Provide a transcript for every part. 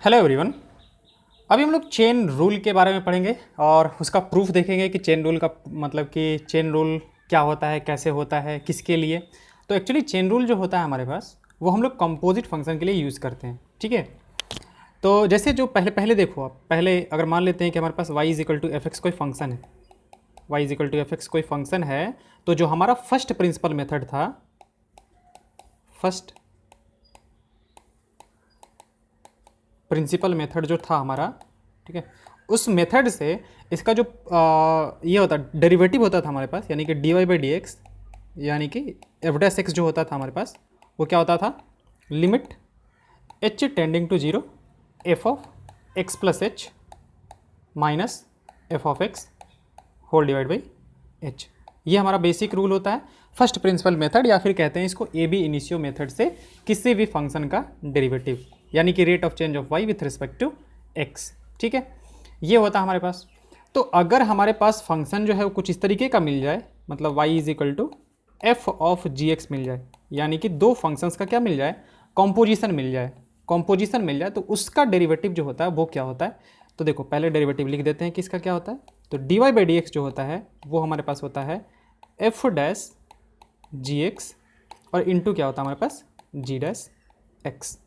Hello everyone. अभी हम लोग चेन रूल के बारे में पढ़ेंगे और उसका प्रूफ देखेंगे कि चेन रूल का मतलब कि चेन रूल क्या होता है, कैसे होता है, किसके लिए। तो एक्चुअली चेन रूल जो होता है हमारे पास वो हम लोग कंपोजिट फंक्शन के लिए यूज़ करते हैं। ठीक है, तो जैसे जो पहले पहले देखो, आप पहले अगर मान लेते हैं कि हमारे पास y is equal to F X कोई फंक्शन है, y is equal to F X कोई फंक्शन है, तो जो हमारा फर्स्ट प्रिंसिपल मेथड था, फर्स्ट प्रिंसिपल मेथड जो था हमारा, ठीक है, उस मेथड से इसका जो ये होता डेरिवेटिव होता था हमारे पास, यानी कि D Y by D X, यानी कि एफ डैश एक्स जो होता था हमारे पास, वो क्या होता था, limit H tending to zero F of X plus H minus F of X whole divide by H. ये हमारा बेसिक रूल होता है फर्स्ट प्रिंसिपल मेथड, या फिर कहते हैं इसको ए बी इनिशियो मेथड से किसी भी फंक्शन का डेरिवेटिव, यानी कि rate of change of Y with respect to X. ठीक है, ये होता है हमारे पास। तो अगर हमारे पास फंक्शन जो है वो कुछ इस तरीके का मिल जाए, मतलब y is equal to F of G X मिल जाए, यानी कि दो फंक्शंस का क्या मिल जाए, कॉम्पोजिशन मिल जाए, कॉम्पोजिशन मिल जाए, तो उसका डेरिवेटिव जो होता है वो क्या होता है। तो देखो पहले डेरिवेटिव लिख देते हैं कि इसका क्या होता है। तो D Y by D X जो होता है वो हमारे पास होता है एफ डैश जी एक्स, और इंटू क्या होता है हमारे पास, जी डैश एक्स।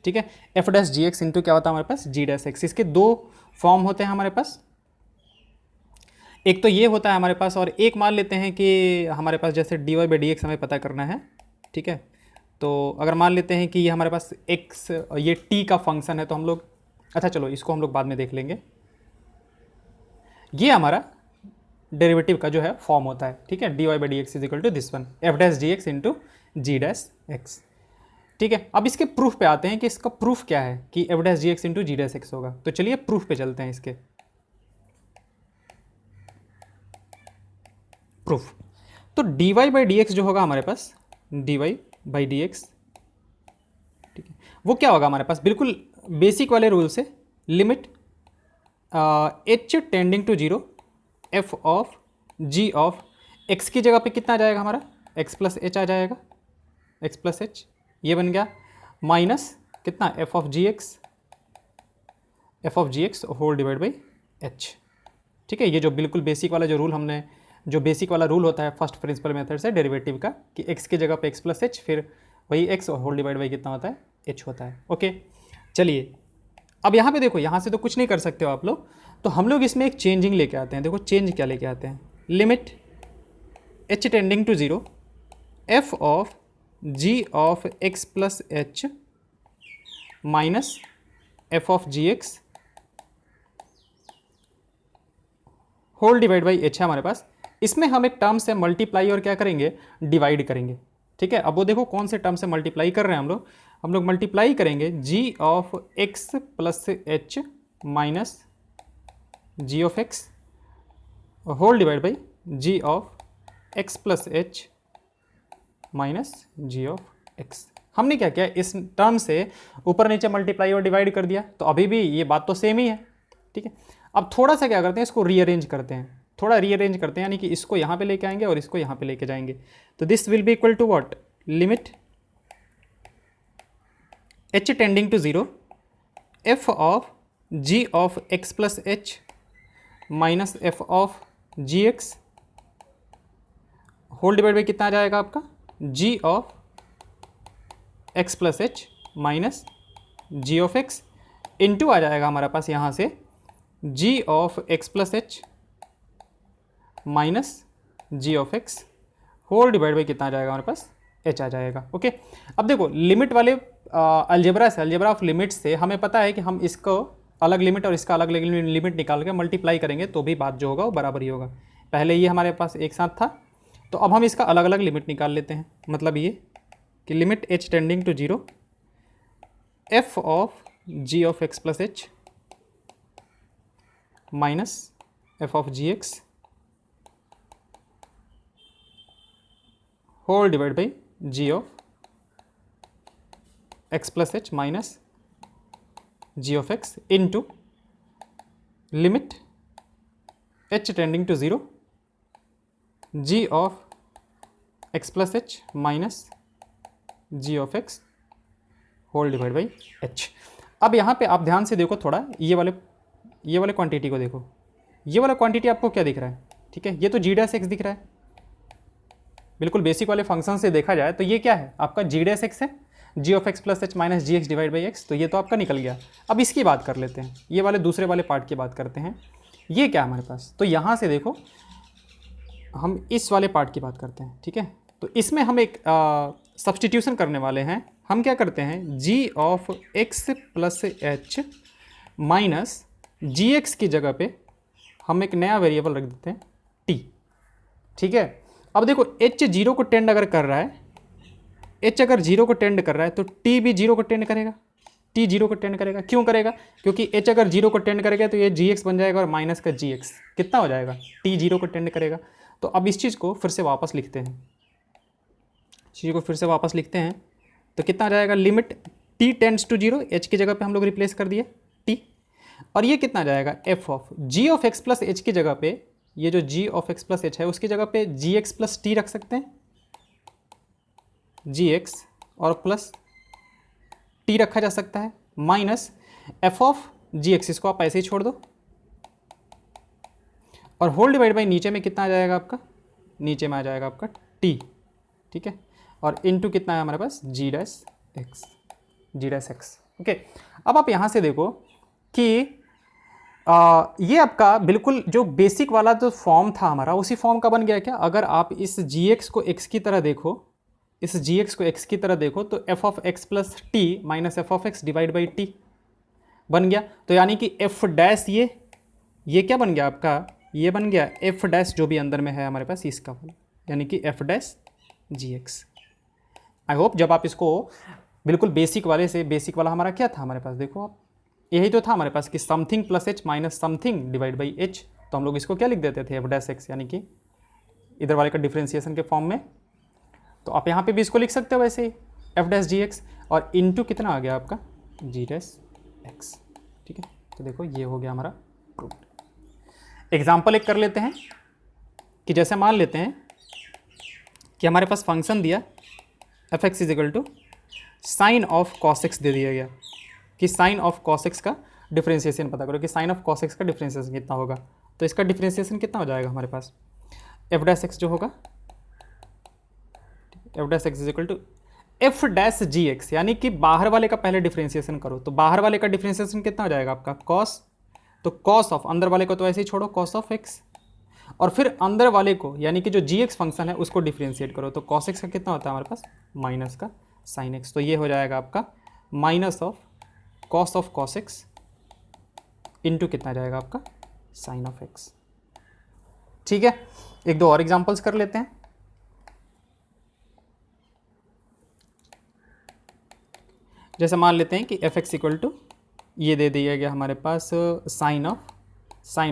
ठीक है, F dash G X into क्या होता है हमारे पास, जी डैश एक्स। इसके दो फॉर्म होते हैं हमारे पास, एक तो ये होता है हमारे पास, और एक मान लेते हैं कि हमारे पास जैसे D Y by D X हमें पता करना है। ठीक है, तो अगर मान लेते हैं कि ये हमारे पास एक्स, ये टी का फंक्शन है, तो हम लोग, अच्छा चलो इसको हम लोग बाद में देख लेंगे। ये हमारा डेरिवेटिव का जो है फॉर्म होता है। ठीक है, D Y by D X is equal to this one F dash G X into G dash X. ठीक है, अब इसके प्रूफ पे आते हैं कि इसका प्रूफ क्या है कि F dash G X into G dash x होगा। तो चलिए प्रूफ पे चलते हैं इसके। प्रूफ, तो D Y by D X जो होगा हमारे पास, D Y by D X, ठीक है, वो क्या होगा हमारे पास, बिल्कुल बेसिक वाले रूल से, limit H tending to zero F of G of X की जगह पे कितना आ जाएगा हमारा, एक्स प्लस एच आ जाएगा, एक्स प्लस एच ये बन गया, माइनस कितना F of G X whole divide by H. ठीक है, ये जो बिल्कुल बेसिक वाला जो रूल हमने, जो बेसिक वाला रूल होता है फर्स्ट प्रिंसिपल मेथड से डेरिवेटिव का, कि एक्स की जगह पे एक्स प्लस एच, फिर वही एक्स होल डिवाइड बाई कितना होता है, एच होता है। ओके, चलिए अब यहाँ पे देखो, यहाँ से तो कुछ नहीं कर सकते हो आप लोग, तो हम लोग इसमें एक चेंजिंग लेके आते हैं। देखो चेंज क्या लेके आते हैं, limit H tending to zero F of G of X plus H minus F of G X whole divide by H है हमारे पास। इसमें हम एक टर्म से मल्टीप्लाई और क्या करेंगे, डिवाइड करेंगे। ठीक है, अब वो देखो कौन से टर्म से मल्टीप्लाई कर रहे हैं हम लोग मल्टीप्लाई करेंगे G of X plus H minus G of X whole divide by G of X plus H minus G of X. हमने क्या किया, इस टर्म से ऊपर नीचे मल्टीप्लाई और डिवाइड कर दिया, तो अभी भी ये बात तो सेम ही है। ठीक है, अब थोड़ा सा क्या करते हैं, इसको रीअरेंज करते हैं, थोड़ा रीअरेंज करते हैं, यानी कि इसको यहाँ पे लेके आएंगे और इसको यहाँ पे लेके जाएंगे। तो this will be equal to what, limit H tending to zero F of G of X plus H minus F of G X whole divide by कितना आ जाएगा आपका, G of X plus H minus G of X into आ जाएगा हमारे पास यहाँ से G of X plus H minus G of X whole divide by कितना आ जाएगा हमारे पास, एच आ जाएगा। ओके, अब देखो लिमिट वाले अलजेब्रा से, अलजेब्रा ऑफ लिमिट से हमें पता है कि हम इसको अलग लिमिट और इसका अलग लिमिट निकाल के मल्टीप्लाई करेंगे तो भी बात जो होगा वो बराबर ही होगा। पहले ये हमारे पास एक साथ था, तो अब हम इसका अलग अलग लिमिट निकाल लेते हैं। मतलब ये कि limit H tending to zero F of G of X plus H minus F of G X whole divide by G of X plus H minus G of X into limit H tending to zero G of X plus H minus G of X whole divide by H. अब यहाँ पे आप ध्यान से देखो थोड़ा, ये वाले क्वांटिटी को देखो, ये वाला क्वांटिटी आपको क्या दिख रहा है, ठीक है, ये तो g' दिख रहा है। बिल्कुल बेसिक वाले फंक्शन से देखा जाए तो ये क्या है आपका g' है, g of X plus H minus G X divide by X, तो ये तो आपका निकल गया। अब इसकी बात कर लेते हैं, ये वाले दूसरे वाले पार्ट की बात करते हैं। ये क्या है हमारे पास, तो यहाँ से देखो हम इस वाले पार्ट की बात करते हैं, ठीक है। तो इसमें हम एक सब्सटीट्यूशन करने वाले हैं। हम क्या करते हैं, g of X plus H minus G X की जगह पे हम एक नया वेरिएबल रख देते हैं t, ठीक है। अब देखो h 0 को टेंड अगर कर रहा है, h अगर 0 को टेंड कर रहा है तो t भी 0 को टेंड करेगा, t 0 को टेंड करेगा। क्यों करेगा, क्योंकि h अगर 0 को टेंड करेगा तो ये gx बन जाएगा और माइनस का gx कितना हो जाएगा, t 0 को टेंड करेगा। तो अब इस चीज़ को फिर से वापस लिखते हैं, तो कितना आ जाएगा, limit t tends to 0, h की जगह पे हम लोग रिप्लेस कर दिए t, और ये कितना आ जाएगा, f of g of x plus h की जगह पे, ये जो g of x plus h है उसकी जगह पे gx प्लस t रख सकते हैं, gx और प्लस t रखा जा सकता है, माइनस f ऑफ gx, इसको आप ऐसे ही छोड़ दो, और होल डिवाइड बाई नीचे में कितना आ जाएगा आपका, नीचे में आ जाएगा आपका t, ठीक है, और इनटू कितना है हमारे पास g'(x). ओके, अब आप यहाँ से देखो कि ये आपका बिल्कुल जो बेसिक वाला जो फॉर्म था हमारा उसी फॉर्म का बन गया क्या। अगर आप इस gx को x की तरह देखो, इस gx को x की तरह देखो तो f of x plus T minus F of x divide by T बन गया। तो यानी कि f डैश ये क्या बन गया आपका, ये बन गया f डैश जो भी अंदर में है हमारे पास इसका वाला, यानी कि f dash gx। I hope जब आप इसको बिल्कुल बेसिक वाले से, बेसिक वाला हमारा क्या था हमारे पास, देखो आप यही तो था हमारे पास कि something plus H minus something divide by H, तो हम लोग इसको क्या लिख देते थे, f डैश एक्स, यानी कि इधर वाले का डिफ्रेंसिएशन के फॉर्म में। तो आप यहाँ पे भी इसको लिख सकते हो वैसे ही, f डैश जी एक्स, और इनटू कितना आ गया आपका g डैश एक्स, ठीक है। तो देखो ये हो गया हमारा प्रूफ। एग्जाम्पल एक कर लेते हैं कि जैसे मान लेते हैं कि हमारे पास फंक्शन दिया F X is equal to sine of cos X दे दिया गया, कि साइन ऑफ कॉस एक्स का डिफ्रेंसिएशन पता करो कि साइन ऑफ कॉस एक्स का डिफ्रेंसिएशन कितना होगा। तो इसका डिफ्रेंसिएशन कितना हो जाएगा हमारे पास, एफ डैश एक्स जो होगा, F dash X is equal to F dash G X, यानी कि बाहर वाले का पहले डिफ्रेंसिएशन करो, तो बाहर वाले का डिफ्रेंसिएशन कितना हो जाएगा आपका कॉस, तो कॉस ऑफ अंदर वाले को तो ऐसे ही छोड़ो कॉस ऑफ एक्स, और फिर अंदर वाले को यानी कि जो जी एक्स फंक्शन है उसको डिफ्रेंशिएट करो, तो कॉस एक्स का कितना होता है हमारे पास माइनस का साइन एक्स, तो ये हो जाएगा आपका minus of cos of cos x into कितना जाएगा आपका साइन ऑफ एक्स। ठीक है, एक दो और एग्जांपल्स कर लेते हैं। जैसे मान लेते हैं कि एफ एक्स इक्वल टू ये दे दिया गया हमारे पास साइन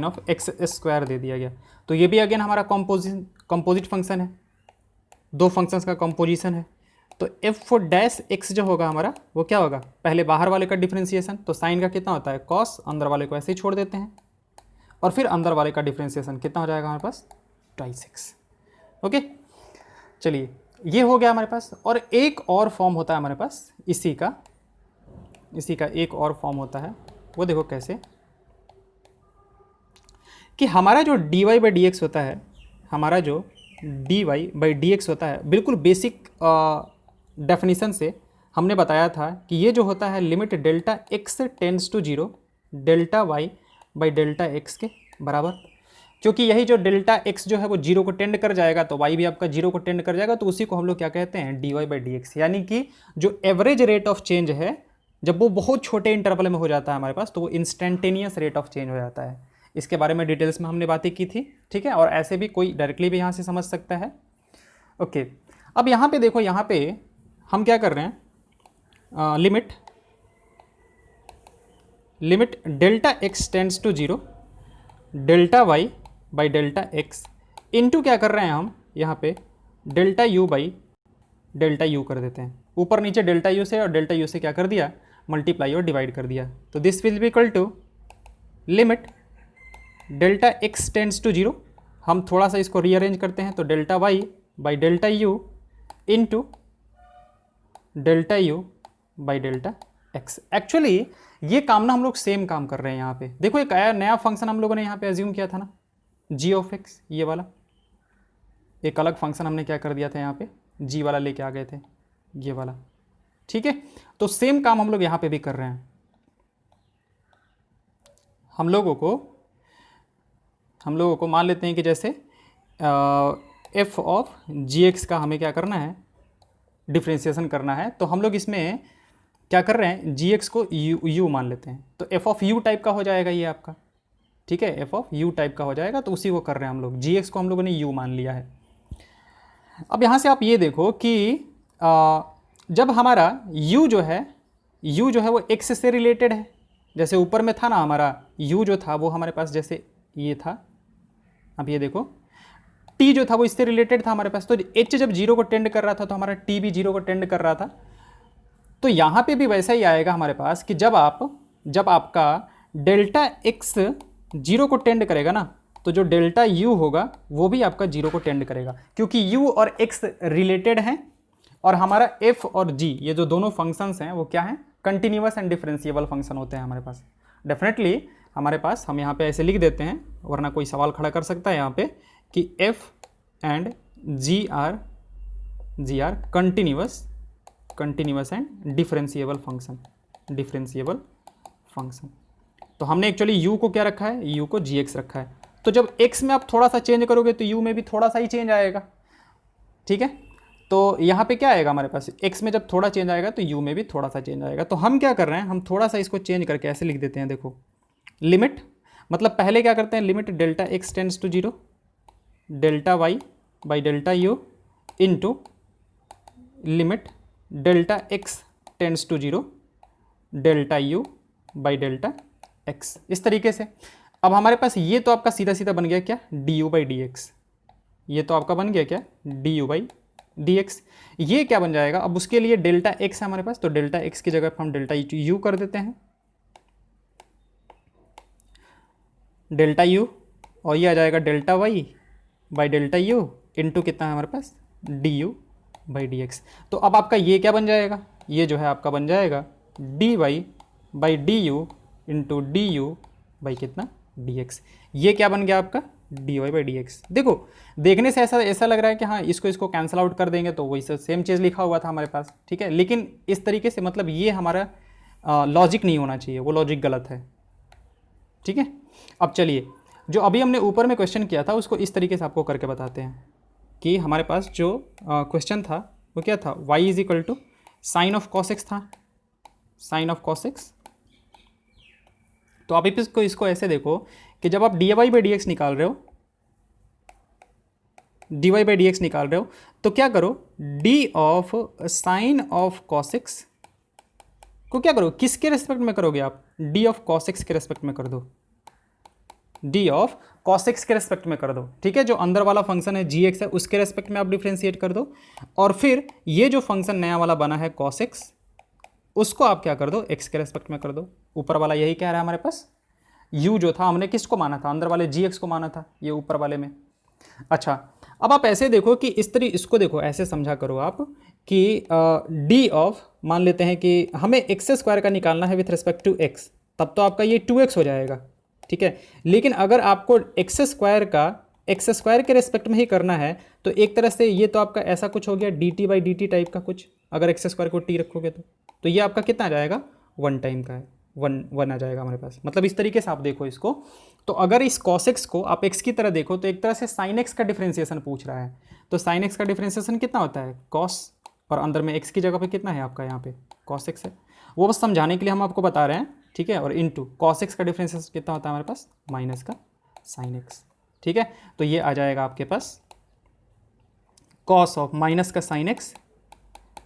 ऑफ एक्स स्क्वायर दे दिया गया, तो ये भी अगेन हमारा कंपोजिट फंक्शन है, दो फंक्शंस का कंपोजिशन है। तो एफ डैश एक्स जो होगा हमारा वो क्या होगा, पहले बाहर वाले का डिफ्रेंसिएशन, तो साइन का कितना होता है कॉस, अंदर वाले को ऐसे ही छोड़ देते हैं, और फिर अंदर वाले का डिफ्रेंसिएशन कितना हो जाएगा हमारे पास ट्वाइस एक्स। ओके, चलिए ये हो गया हमारे पास। और एक और फॉर्म होता है हमारे पास इसी का एक और फॉर्म होता है, वो देखो कैसे, कि हमारा जो dy बाई डी एक्स होता है, हमारा जो dy बाई डी एक्स होता है, बिल्कुल बेसिक डेफिनेशन से हमने बताया था कि ये जो होता है limit delta X tends to 0 delta y by delta X के बराबर, क्योंकि यही जो डेल्टा x जो है वो 0 को टेंड कर जाएगा तो y भी आपका 0 को टेंड कर जाएगा, तो उसी को हम लोग क्या कहते हैं dy बाई डी एक्स, यानी कि जो एवरेज रेट ऑफ चेंज है जब वो बहुत छोटे इंटरवल में हो जाता है हमारे पास, तो वो इंस्टेंटेनियस रेट ऑफ चेंज हो जाता है। इसके बारे में डिटेल्स में हमने बातें की थी, ठीक है, और ऐसे भी कोई डायरेक्टली भी यहाँ से समझ सकता है। ओके, अब यहाँ पे देखो, यहाँ पे हम क्या कर रहे हैं, limit delta X tends to 0 delta Y by delta X into क्या कर रहे हैं हम यहाँ पे delta U by delta U कर देते हैं, ऊपर नीचे डेल्टा यू से और डेल्टा यू से क्या कर दिया मल्टीप्लाई और डिवाइड कर दिया। तो this will be equal to limit delta X tends to 0, हम थोड़ा सा इसको रीअरेंज करते हैं, तो delta Y by delta U into delta U by delta X. Actually ये काम ना हम लोग सेम काम कर रहे हैं यहाँ पे। देखो एक नया फंक्शन हम लोगों ने यहाँ पे एज्यूम किया था ना, जी ऑफ एक्स, ये वाला एक अलग फंक्शन हमने क्या कर दिया था यहाँ पे, जी वाला लेके आ गए थे, ये वाला। ठीक है, तो सेम काम हम लोग यहाँ पे भी कर रहे हैं। हम लोगों को मान लेते हैं कि जैसे एफ ऑफ जी एक्स का हमें क्या करना है, डिफ्रेंसिएशन करना है। तो हम लोग इसमें क्या कर रहे हैं, जी एक्स को यू मान लेते हैं, तो एफ ऑफ यू टाइप का हो जाएगा ये आपका। ठीक है, एफ ऑफ यू टाइप का हो जाएगा, तो उसी को कर रहे हैं हम लोग, जी एक्स को हम लोगों ने यू मान लिया है। अब यहाँ से आप ये देखो कि जब हमारा u जो है वो x से रिलेटेड है। जैसे ऊपर में था ना हमारा u जो था वो हमारे पास जैसे ये था, अब ये देखो t जो था वो इससे रिलेटेड था हमारे पास, तो h जब 0 को टेंड कर रहा था तो हमारा t भी 0 को टेंड कर रहा था। तो यहाँ पे भी वैसा ही आएगा हमारे पास कि जब आपका डेल्टा x 0 को टेंड करेगा ना, तो जो डेल्टा u होगा वो भी आपका 0 को टेंड करेगा, क्योंकि u और x रिलेटेड हैं और हमारा f और g ये जो दोनों फंक्शंस हैं वो क्या हैं, कंटिन्यूअस एंड डिफरेंशिएबल फंक्शन होते हैं हमारे पास। डेफिनेटली हमारे पास, हम यहाँ पे ऐसे लिख देते हैं, वरना कोई सवाल खड़ा कर सकता है यहाँ पे कि f and g are continuous and differentiable function. तो हमने एक्चुअली u को क्या रखा है, u को gx रखा है। तो जब x में आप थोड़ा सा चेंज करोगे तो u में भी थोड़ा सा ही चेंज आएगा। ठीक है, तो यहाँ पे क्या आएगा हमारे पास, x में जब थोड़ा चेंज आएगा तो u में भी थोड़ा सा चेंज आएगा। तो हम क्या कर रहे हैं, हम थोड़ा सा इसको चेंज करके ऐसे लिख देते हैं। देखो लिमिट, मतलब पहले क्या करते हैं, limit delta x tends to 0 delta y by delta u into limit delta x tends to 0 delta u by delta x। इस तरीके से अब हमारे पास ये तो आपका सीधा सीधा बन गया क्या, du बाई dx। ये तो आपका बन गया क्या, du बाई dx। ये क्या बन जाएगा, अब उसके लिए डेल्टा x है हमारे पास, तो डेल्टा x की जगह पर हम डेल्टा u कर देते हैं, डेल्टा u, और ये आ जाएगा delta y by delta u into कितना है हमारे पास, du बाई dx। तो अब आपका ये क्या बन जाएगा, ये जो है आपका बन जाएगा dy by du into du by कितना, dx। ये क्या बन गया आपका, dy बाई dx। देखो देखने से ऐसा लग रहा है कि हाँ इसको कैंसिल आउट कर देंगे तो वही सेम चीज़ लिखा हुआ था हमारे पास। ठीक है, लेकिन इस तरीके से मतलब ये हमारा लॉजिक नहीं होना चाहिए, वो लॉजिक गलत है। ठीक है, अब चलिए जो अभी हमने ऊपर में क्वेश्चन किया था उसको इस तरीके से आपको करके बताते हैं कि हमारे पास जो क्वेश्चन था वो क्या था, y is equal to sine of cos X था, साइन ऑफ कॉस एक्स। तो आप इसको ऐसे देखो कि जब आप dy बाई dx निकाल रहे हो, तो क्या करो, d of sine of cos x को क्या करो, किसके रेस्पेक्ट में करोगे आप, d ऑफ कॉस एक्स के रेस्पेक्ट में कर दो, d ऑफ कॉस एक्स के रेस्पेक्ट में कर दो। ठीक है, जो अंदर वाला फंक्शन है gx है उसके रेस्पेक्ट में आप डिफ्रेंशिएट कर दो, और फिर ये जो फंक्शन नया वाला बना है cos x उसको आप क्या कर दो, x के रेस्पेक्ट में कर दो। ऊपर वाला यही कह रहा है हमारे पास, u जो था हमने किसको माना था, अंदर वाले gx को माना था, ये ऊपर वाले में। अच्छा, अब आप ऐसे देखो कि इसको देखो ऐसे समझा करो आप कि d ऑफ, मान लेते हैं कि हमें एक्स स्क्वायर का निकालना है विथ रिस्पेक्ट टू x, तब तो आपका ये 2x हो जाएगा। ठीक है, लेकिन अगर आपको एक्स स्क्वायर के रेस्पेक्ट में ही करना है तो एक तरह से ये तो आपका ऐसा कुछ हो गया dt बाई dt टाइप का कुछ, अगर एक्स स्क्वायर को t रखोगे तो ये आपका कितना आ जाएगा, 1 टाइम का है, 1 आ जाएगा हमारे पास। मतलब इस तरीके से आप देखो इसको, तो अगर इस cos x को आप x की तरह देखो तो एक तरह से sin x का डिफ्रेंसिएशन पूछ रहा है, तो sin x का डिफ्रेंसिएशन कितना होता है, cos, और अंदर में x की जगह पे कितना है आपका यहाँ पे cos x है, वो बस समझाने के लिए हम आपको बता रहे हैं। ठीक है, और इंटू cos x का डिफ्रेंसिएशन कितना होता है हमारे पास, माइनस का sin x। ठीक है, तो ये आ जाएगा आपके पास cos ऑफ माइनस का sin x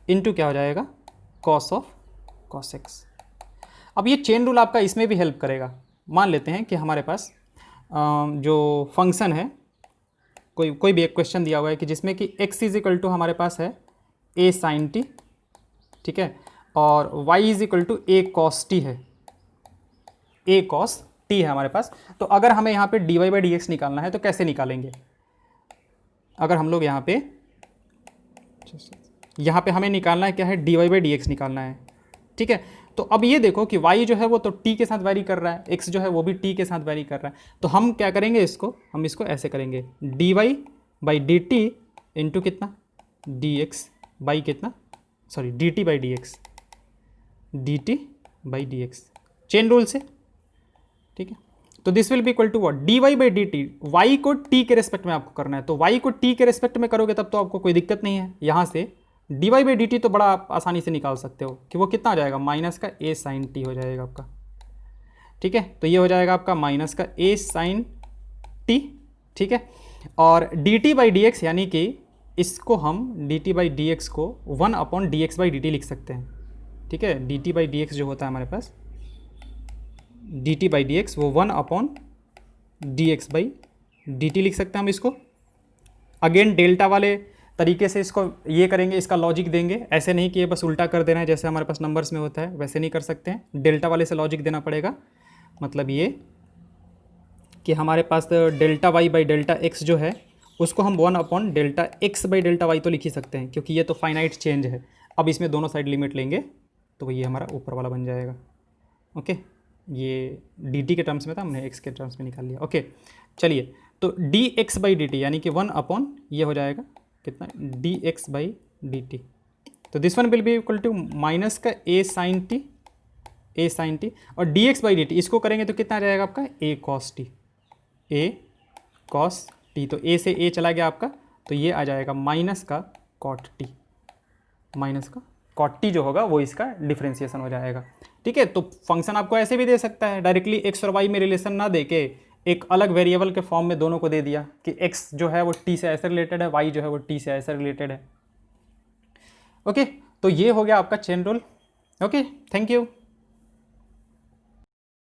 इंटू क्या हो जाएगा, cos ऑफ cos x। अब ये चेन रूल आपका इसमें भी हेल्प करेगा। मान लेते हैं कि हमारे पास जो फंक्शन है, कोई भी एक क्वेश्चन दिया हुआ है कि जिसमें कि x इज इक्वल टू हमारे पास है a sin t, ठीक है, और y is equal to a cos t है, a cos t है हमारे पास। तो अगर हमें यहाँ पे dy बाई dx निकालना है तो कैसे निकालेंगे, अगर हम लोग यहाँ पे हमें निकालना है क्या है, dy बाई dx निकालना है। ठीक है, तो अब ये देखो कि y जो है वो तो t के साथ वैरी कर रहा है, x जो है वो भी t के साथ वैरी कर रहा है। तो हम क्या करेंगे इसको, हम इसको ऐसे करेंगे dy by D T into कितना dx बाई कितना, sorry dt by dx, dt by dx chain rule से, ठीक है। तो this will be equal to what, dy by D T, Y को t के रेस्पेक्ट में आपको करना है, तो y को t के रेस्पेक्ट में करोगे तब तो आपको कोई दिक्कत नहीं है। यहाँ से dy बाई डी टी तो बड़ा आप आसानी से निकाल सकते हो कि वो कितना आ जाएगा, माइनस का a साइन t हो जाएगा आपका, ठीक है। तो ये हो जाएगा आपका माइनस का a साइन t, ठीक है। और dt बाई डी एक्स, यानी कि इसको हम dt बाई डी एक्स को 1 upon D X by D T लिख सकते हैं, ठीक है। dt बाई डी एक्स जो होता है हमारे पास, dt बाई डी एक्स वो 1 upon D X by D T लिख सकते हैं हम इसको। अगेन डेल्टा वाले तरीके से इसको ये करेंगे, इसका लॉजिक देंगे, ऐसे नहीं कि ये बस उल्टा कर देना है जैसे हमारे पास नंबर्स में होता है, वैसे नहीं कर सकते हैं, डेल्टा वाले से लॉजिक देना पड़ेगा। मतलब ये कि हमारे पास delta Y by delta X जो है उसको हम 1 upon delta X by delta Y तो लिख ही सकते हैं, क्योंकि ये तो फाइनाइट चेंज है। अब इसमें दोनों साइड लिमिट लेंगे तो ये हमारा ऊपर वाला बन जाएगा, ओके। ये डी टी के टर्म्स में था, हमने एक्स के टर्म्स में निकाल लिया, ओके। चलिए, तो D X by D T यानी कि 1 अपॉन ये हो जाएगा कितना, D X by D T. तो this one will be equal to minus का A sine T, A sine T, और D X by D T इसको करेंगे तो कितना आ जाएगा आपका, A cos T, A cos T. तो ए से ए चला गया आपका, तो ये आ जाएगा माइनस का कॉट टी, माइनस का कॉट टी जो होगा वो इसका डिफ्रेंसिएशन हो जाएगा, ठीक है। तो फंक्शन आपको ऐसे भी दे सकता है, डायरेक्टली एक्स और वाई में रिलेशन ना देके एक अलग वेरिएबल के फॉर्म में दोनों को दे दिया कि एक्स जो है वो टी से ऐसे रिलेटेड है, वाई जो है वो टी से ऐसे रिलेटेड है, ओके। तो ये हो गया आपका chain rule, okay. Thank you.